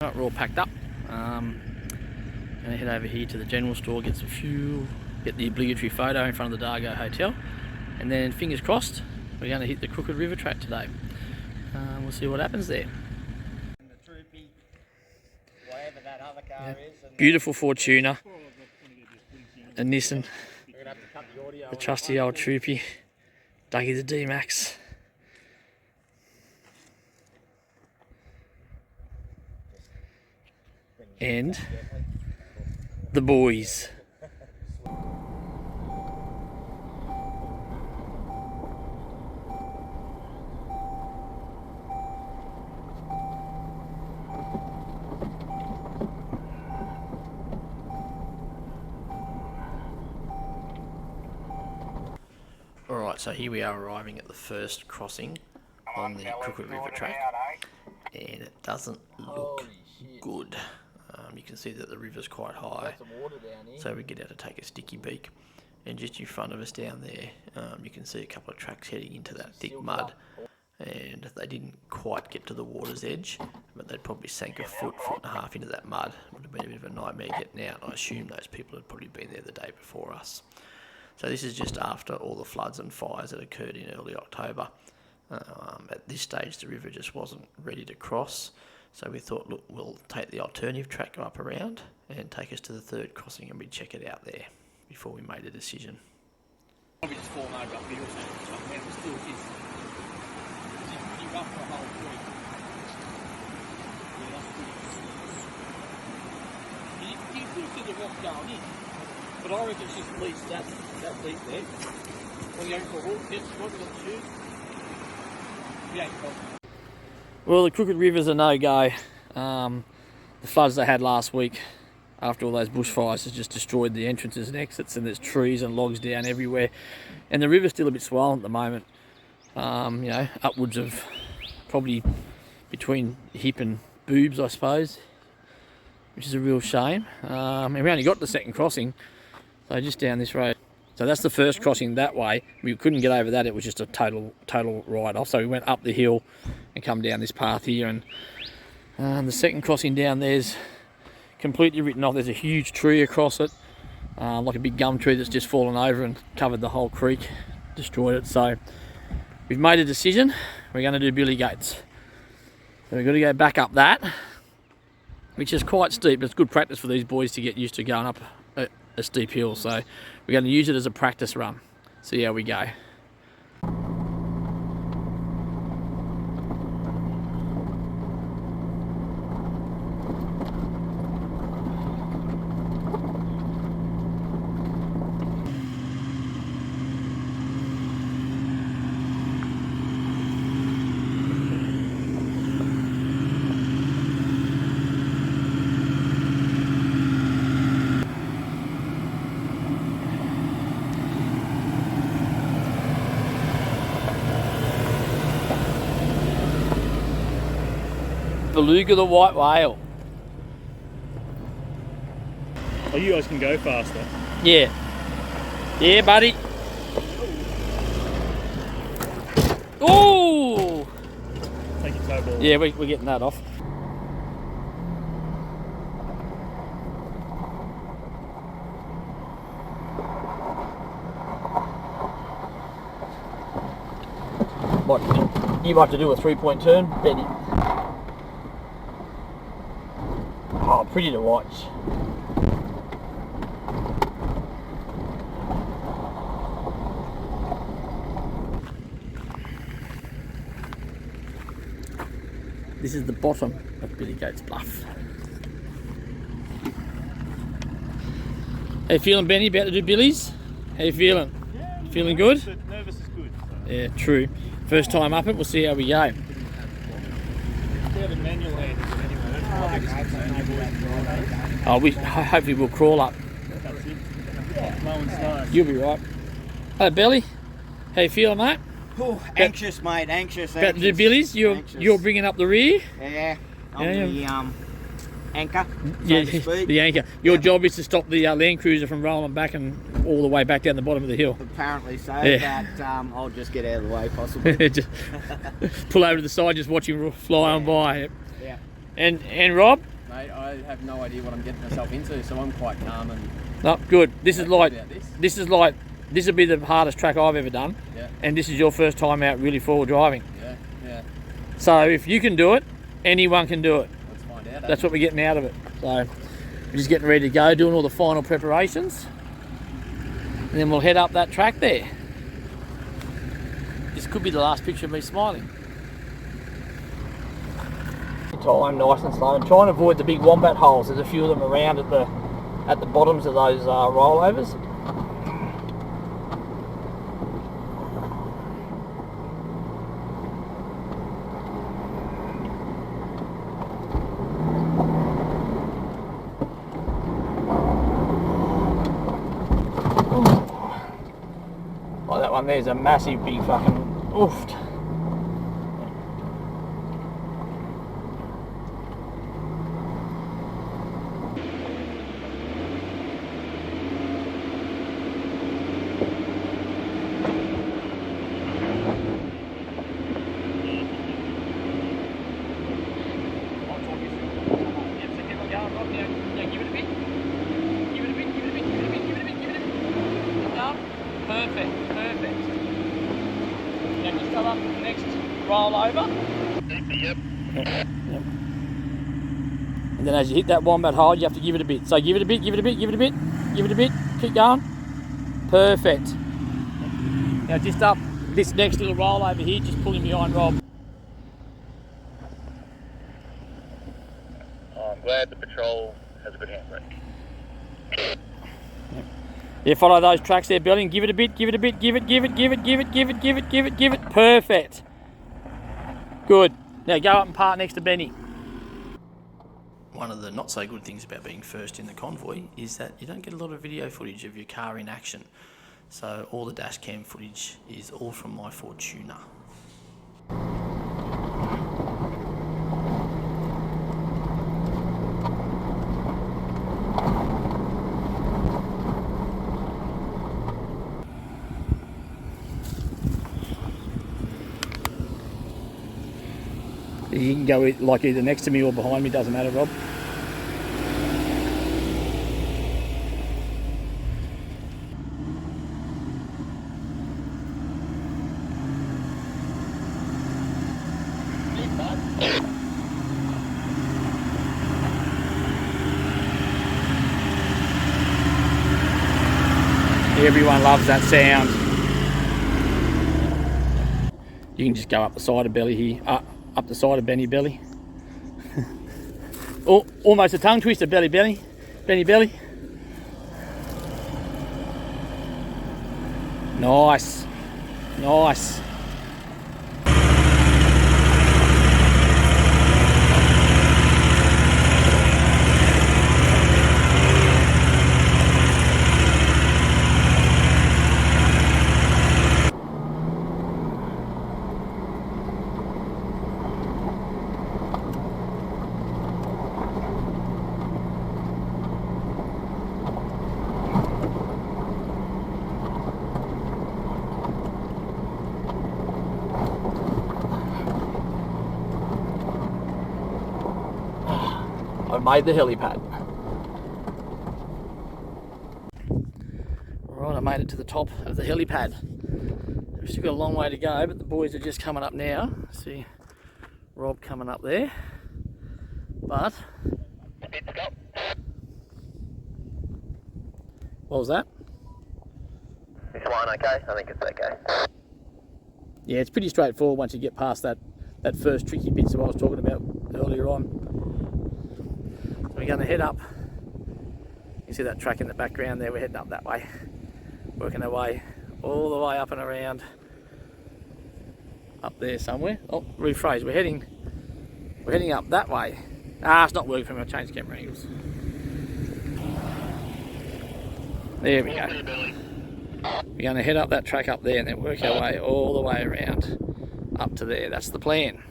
Right, we're all packed up. Gonna head over here to the general store, get some fuel, get the obligatory photo in front of the Dargo Hotel, and then fingers crossed, we're going to hit the Crooked River track today. We'll see what happens there. Beautiful Fortuner, a Nissan, the trusty old Troopy, Dougie the D-Max. And the boys. Alright, so here we are arriving at the first crossing on the Crooked River track, and it doesn't look good. You can see that the river's quite high, so we get out to take a sticky beak, and just in front of us down there you can see a couple of tracks heading into that thick mud, and they didn't quite get to the water's edge, but they'd probably sank a foot and a half into that mud. It would have been a bit of a nightmare getting out. I assume those people had probably been there the day before us. So this is just after all the floods and fires that occurred in early October. At this stage the river just wasn't ready to cross, so we thought, look, we'll take the alternative track up around and take us to the third crossing, and we'd check it out there before we made a decision. Probably just fallen over up here or something, it still is. It's pretty rough for a whole week. Yeah, that's pretty. You can still see the rock going in, but I reckon it's just at least that deep there. When you're going for a walk, that's what we've got to choose. Yeah, well, the Crooked River's a no-go. The floods they had last week after all those bushfires has just destroyed the entrances and exits, and there's trees and logs down everywhere. And the river's still a bit swollen at the moment. You know, upwards of probably between hip and boobs, I suppose, which is a real shame. And we only got to the second crossing, so just down this road. So that's the first crossing that way. We couldn't get over that, it was just a total write-off. So we went up the hill and come down this path here, and the second crossing down there's completely written off. There's a huge tree across it, like a big gum tree that's just fallen over and covered the whole creek, destroyed it. So we've made a decision, we're going to do Billy Goats. So we've got to go back up that, which is quite steep, but it's good practice for these boys to get used to going up a steep hill. So we're going to use it as a practice run, see how we go. Beluga the white whale. Oh, you guys can go faster. Yeah. Yeah, buddy. Oh! Take your toe ball. Yeah, we're getting that off. What, you might have to do a 3-point turn, Benny. Oh, pretty to watch. This is the bottom of Billy Goats Bluff. How you feeling, Benny, about to do Billy's? How you feeling? Yeah, feeling good? Nervous is good. So. Yeah, true. First time up it, we'll see how we go. We have a manual hand anyway. Oh, hopefully we'll crawl up. That's it. Low and slow. You'll be right. Hello, Billy. How you feeling, mate? Oh, anxious, mate. Anxious. About to do Billy's? You're bringing up the rear? Yeah. I'm the anchor. Yeah, so to speak. the anchor. Your job is to stop the Land Cruiser from rolling back and all the way back down the bottom of the hill. Apparently so, Yeah. but I'll just get out of the way, possibly. Just pull over to the side, just watch him fly on by. Yeah. And Rob? Mate, I have no idea what I'm getting myself into, so I'm quite calm and... No, good. This is like this will be the hardest track I've ever done. Yeah. And this is your first time out really forward driving. Yeah, yeah. So if you can do it, anyone can do it. Let's find out. That's what we're getting out of it. So we're just getting ready to go, doing all the final preparations. And then we'll head up that track there. This could be the last picture of me smiling. Time nice and slow, and try and avoid the big wombat holes. There's a few of them around at the bottoms of those rollovers. Oh, that one there's a massive big fucking oof. And then as you hit that wombat hole, you have to give it a bit. So give it a bit, give it a bit, give it a bit, give it a bit, keep going. Perfect. Now just up this next little roll over here, just pulling behind Rob. I'm glad the patrol has a good handbrake. Yeah, follow those tracks there, Billy, and give it a bit, give it a bit, give it, give it, give it, give it, give it, give it, give it, give it. Perfect. Good. Now go up and park next to Benny. One of the not so good things about being first in the convoy is that you don't get a lot of video footage of your car in action. So all the dash cam footage is all from my Fortuna. You can go like either next to me or behind me, doesn't matter, Rob. Everyone loves that sound. You can just go up the side of Belly here, up the side of Benny Belly. Oh, almost a tongue twister, Belly Belly. Benny Belly. Nice. Nice. I made the helipad. Alright, I made it to the top of the helipad. We've still got a long way to go, but the boys are just coming up now. See Rob coming up there. But what was that? Is one okay? I think it's okay. Yeah, it's pretty straightforward once you get past that first tricky bit that I was talking about earlier on. We're going to head up. You see that track in the background there? We're heading up that way, working our way all the way up and around, up there somewhere. Oh, rephrase. We're heading up that way. Ah, it's not working for me. I changed camera angles. There we go. We're going to head up that track up there and then work our way all the way around up to there. That's the plan.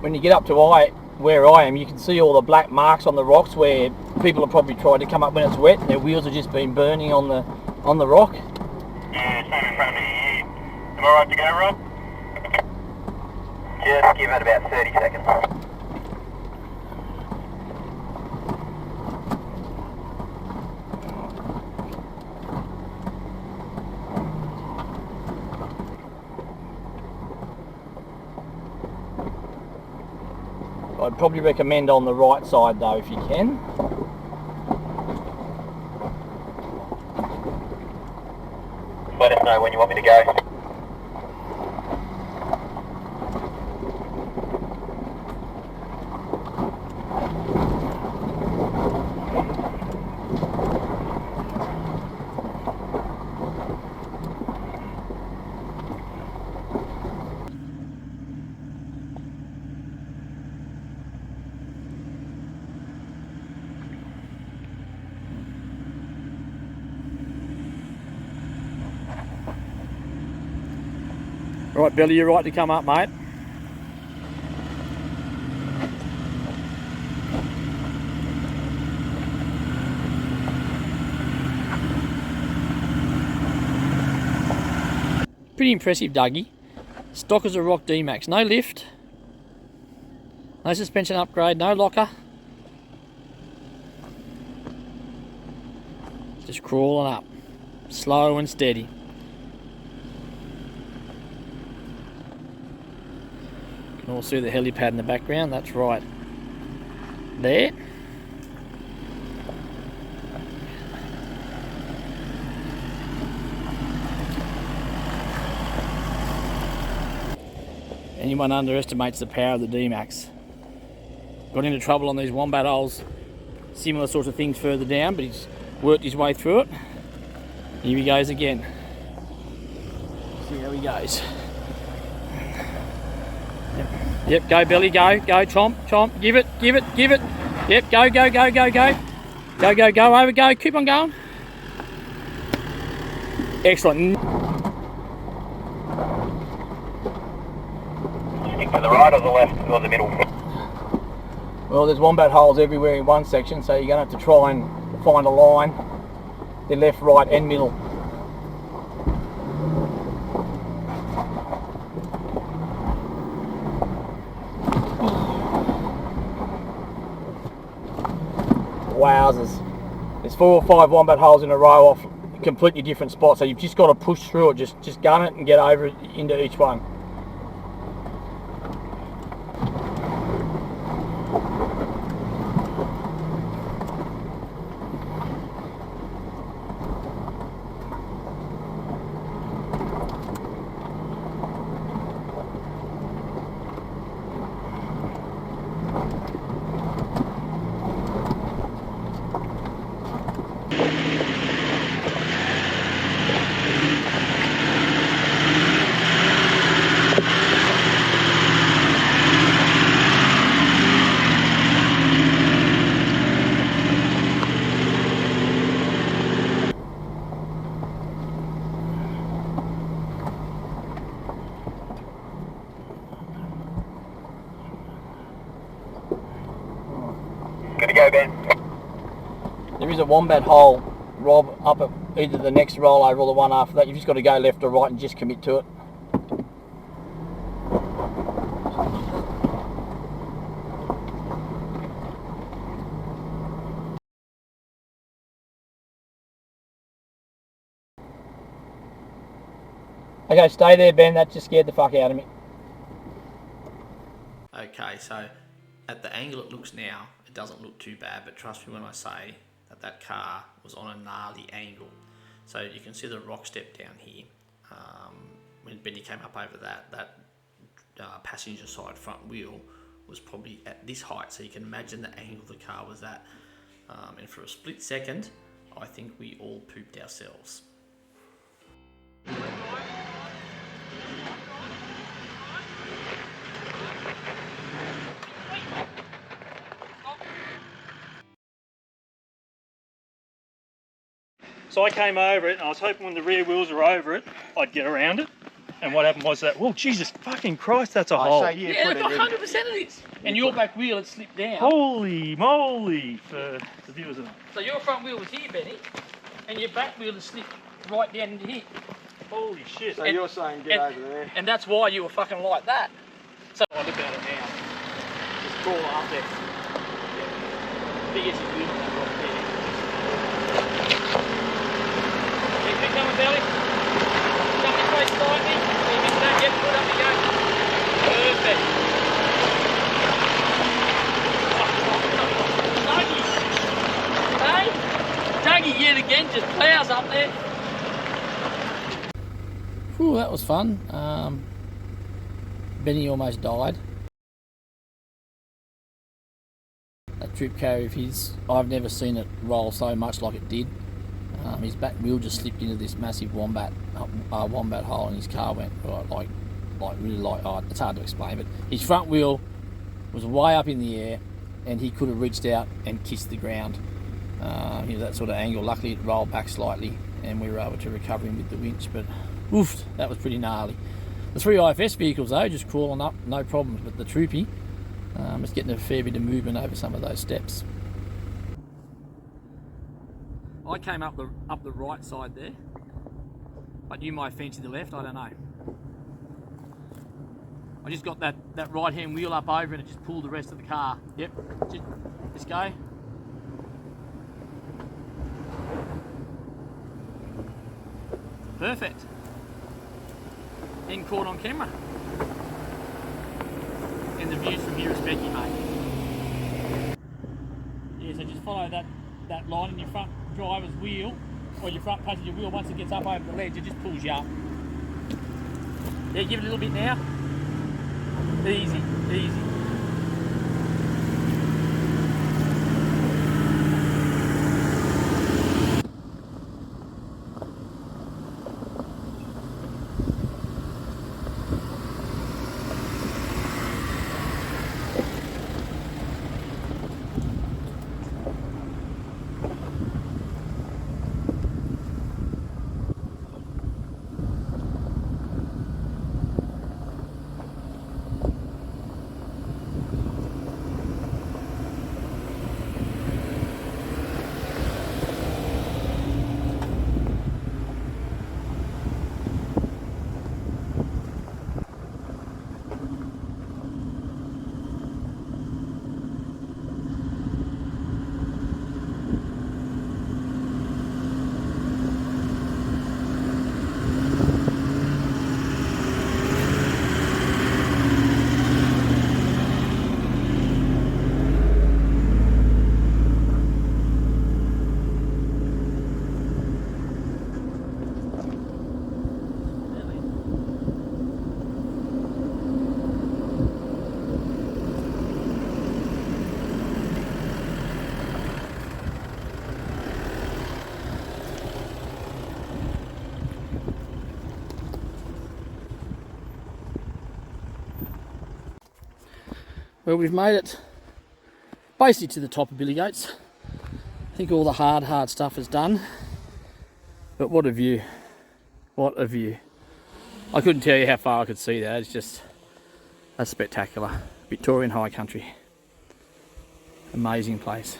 when you get up to where I am, you can see all the black marks on the rocks where people have probably tried to come up when it's wet and their wheels have just been burning on the rock. Yeah, same in front of me. Am I right to go, Rob? Just give it about 30 seconds. I'd probably recommend on the right side though if you can. Let us know when you want me to go. Right, Billy, you're right to come up, mate. Pretty impressive, Dougie. Stock as a rock D-Max. No lift. No suspension upgrade. No locker. Just crawling up. Slow and steady. You can all see the helipad in the background. That's right there. Anyone underestimates the power of the D-Max. Got into trouble on these wombat holes. Similar sorts of things further down, but he's worked his way through it. Here he goes again. See how he goes. Yep, go Billy, go, chomp, give it. Yep, go. Go, over, go, keep on going. Excellent. Stick to the right or the left or the middle? Well, there's wombat holes everywhere in one section, so you're going to have to try and find a line. They're left, right and middle. Wowzers. There's 4 or 5 wombat holes in a row off completely different spots, so you've just got to push through it, just gun it and get over it into each one. Good to go, Ben. There is a wombat hole, Rob, up at either the next rollover or the one after that. You've just got to go left or right and just commit to it. Okay, stay there, Ben. That just scared the fuck out of me. Okay, so at the angle it looks now, it doesn't look too bad, but trust me when I say that that car was on a gnarly angle. So you can see the rock step down here. When Benny came up over that passenger side front wheel was probably at this height, so you can imagine the angle the car was at. And for a split second, I think we all pooped ourselves. So I came over it and I was hoping when the rear wheels were over it, I'd get around it. And what happened was that, oh, Jesus fucking Christ, that's a hole. So you Yeah, put look, it in. 100% it is. And your back wheel had slipped down. Holy moly, for the viewers at home. So your front wheel was here, Benny, and your back wheel has slipped right down into here. Holy shit. So you're saying get over there. And that's why you were fucking like that. So I look at it now. Just crawl up there. Biggest wheel on that rock there. Keep it coming, Belly. Come this way slightly. So you miss that. Yep, put up you go. Perfect. Dougie. Hey? Dougie yet again just plows up there. Whew, that was fun. Benny almost died. That trip carry of his, I've never seen it roll so much like it did. His back wheel just slipped into this massive wombat hole, and his car went right, oh, it's hard to explain, but his front wheel was way up in the air, and he could have reached out and kissed the ground. That sort of angle. Luckily, it rolled back slightly, and we were able to recover him with the winch. But oof, that was pretty gnarly. The 3 IFS vehicles though, just crawling up, no problems. But the Troopy, it's getting a fair bit of movement over some of those steps. I came up the right side there, but you might fancy the left. I don't know. I just got that right hand wheel up over, and it just pulled the rest of the car. Yep, just go. Perfect. Getting caught on camera. And the views from here are specky, mate. Yeah, so just follow that line in your front driver's wheel, or your front passenger wheel. Once it gets up over the ledge, it just pulls you up. Yeah, give it a little bit now. Easy, easy. Well, we've made it basically to the top of Billy Goats. I think all the hard stuff is done. But what a view. What a view. I couldn't tell you how far I could see that. It's just, that's spectacular. Victorian high country. Amazing place.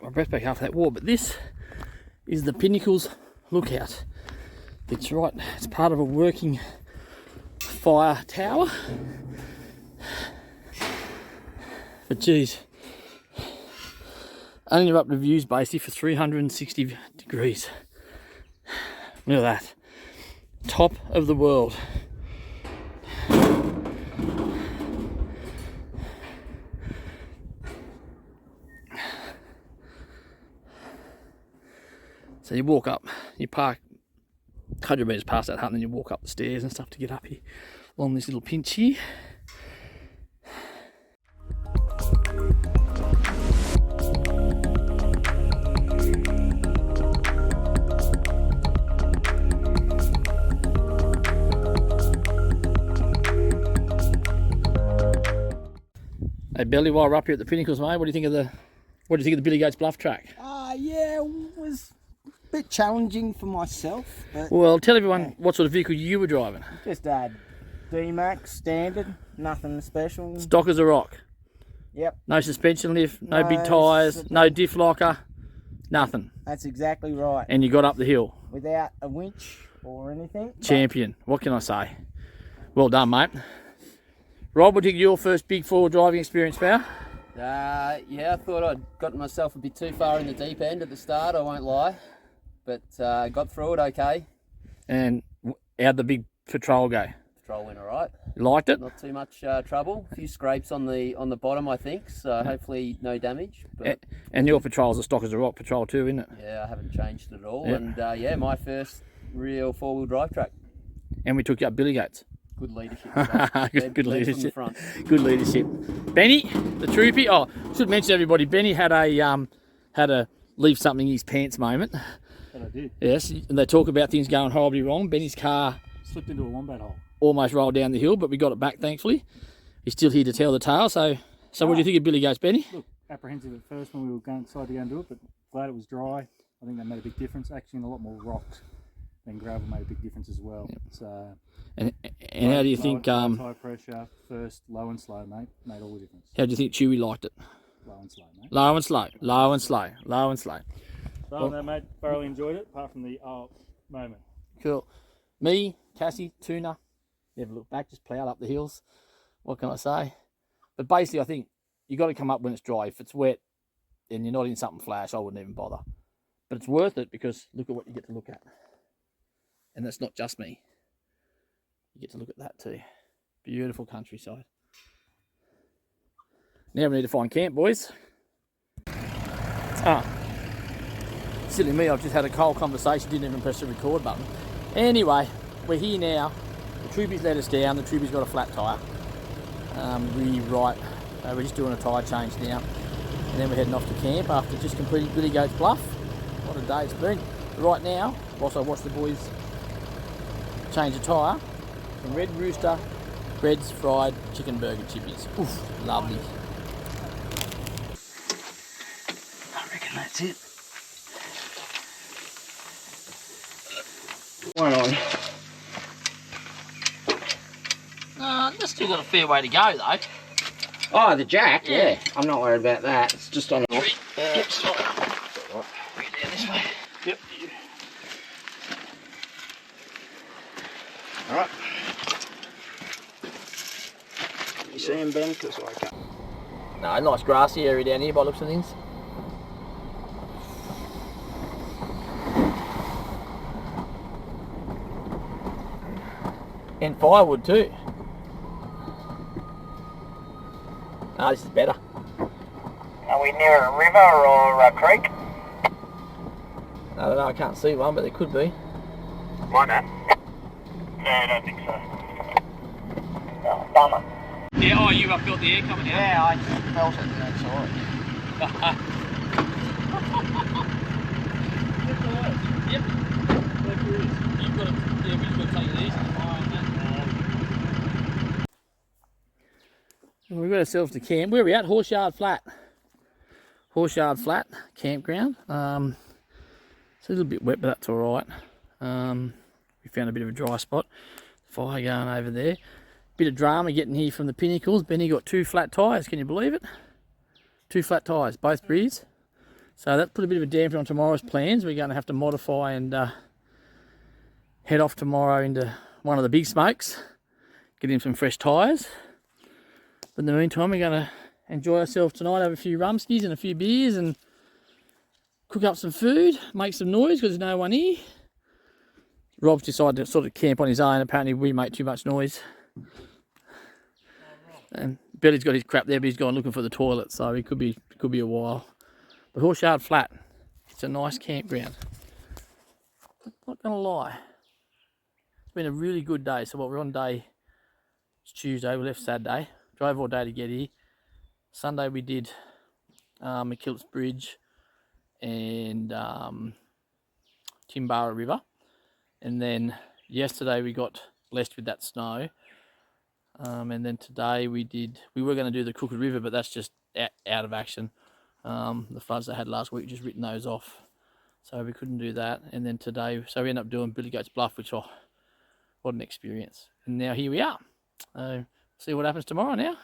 my breath back after that war. But this is the Pinnacles lookout. It's right, it's part of a working fire tower. But geez, uninterrupted views basically for 360 degrees. Look at that. Top of the world. So you walk up, you park 100 metres past that hut, and then you walk up the stairs and stuff to get up here along this little pinch here. Hey Billy, while we're up here at the Pinnacles, mate, what do you think of the Billy Goats Bluff track? Yeah, it was a bit challenging for myself. But Well, tell everyone what sort of vehicle you were driving. just D-Max, standard, nothing special. Stock as a rock. Yep, No suspension lift, no big No tyres, no diff locker, nothing. that's exactly right. And you got up the hill. Without a winch or anything. Champion. What can I say? Well done, mate. Rob, what did your first big four driving experience, pal? Yeah, I thought I'd gotten myself a bit too far in the deep end at the start, I won't lie. But got through it okay. And how'd the big patrol go? Patrol went alright. You liked it? Not too much trouble. A few scrapes on the bottom, I think. So hopefully no damage. But And your patrol's a stock as a rock patrol too, isn't it? yeah, I haven't changed it at all. Yeah. And yeah, my first real four-wheel drive track. And we took you up Billy Goats. Good leadership. So Good led from the leadership. front. Good leadership. Benny, the troopy. Oh, should mention everybody. Benny had a leave something in his pants moment. But I did. Yes, and they talk about things going horribly wrong. Benny's car Slipped into a wombat hole. almost rolled down the hill, but we got it back thankfully. He's still here to tell the tale. So what do you think of Billy Goats, Benny? Look, apprehensive at first when we were decided to go and do it, but glad it was dry. I think that made a big difference. Actually, and a lot more rocks than gravel made a big difference as well. Yep. So, And how do you think? high pressure first, low and slow, mate, made all the difference. How do you think Chewy liked it? Low and slow, mate. Low and slow, low and slow, low and slow. So on that, mate, thoroughly enjoyed it, apart from the moment. Cool. Me, Cassie, Tuna, never look back, just ploughed up the hills. What can I say? But basically, I think you got to come up when it's dry. If it's wet and you're not in something flash, I wouldn't even bother. But it's worth it because look at what you get to look at. And that's not just me. You get to look at that too. Beautiful countryside. Now we need to find camp, boys. Silly me, I've just had a cold conversation, didn't even press the record button. Anyway, we're here now. The troopy's let us down. The troopy's got a flat tyre. We're just doing a tyre change now. And then we're heading off to camp after just completing Billy Goats Bluff. What a day it's been. Right now, whilst I watch the boys change a tyre, some Red Rooster breads, fried chicken burger chippies. Oof, lovely. I reckon that's it. Why not? That's still got a fair way to go though. Oh, the jack, yeah. I'm not worried about that. It's just on. Yep, stop. Bring it down this way. Yep. All right. You see him, Ben? Because I can't. No, nice grassy area down here by the looks of things. And firewood too. Ah, this is better. Are we near a river or a creek? I don't know, I can't see one, but there could be. Why not? No, I don't think so. Oh, bummer. Yeah, oh, you felt the air coming out? Yeah, I felt it and I saw it. Yep. You've got to, yeah, we've got to take it easy. We've got ourselves to camp. Where are we at? Horseyard Flat. Horseyard Flat campground. It's a little bit wet, but that's all right. We found a bit of a dry spot. Fire going over there. Bit of drama getting here from the Pinnacles. Benny got 2 flat tyres. Can you believe it? 2 flat tyres, both breeds. So that put a bit of a damper on tomorrow's plans. We're going to have to modify and head off tomorrow into one of the big smokes, get him some fresh tyres. But in the meantime, we're going to enjoy ourselves tonight, have a few rumskies and a few beers and cook up some food, make some noise because there's no one here. Rob's decided to sort of camp on his own. Apparently we make too much noise. And Billy's got his crap there, but he's gone looking for the toilet, so it could be a while. But Horseyard Flat, it's a nice campground. Not gonna lie, it's been a really good day. So what we're on day, it's Tuesday. We left Saturday, drove all day to get here. Sunday we did McKillop's Bridge and Timbara River, and then yesterday we got blessed with that snow. And then today we were going to do the Crooked River, but that's just out of action. The floods they had last week just written those off, so we couldn't do that. And then today, so we ended up doing Billy Goats Bluff, which what an experience. And now here we are. See what happens tomorrow now.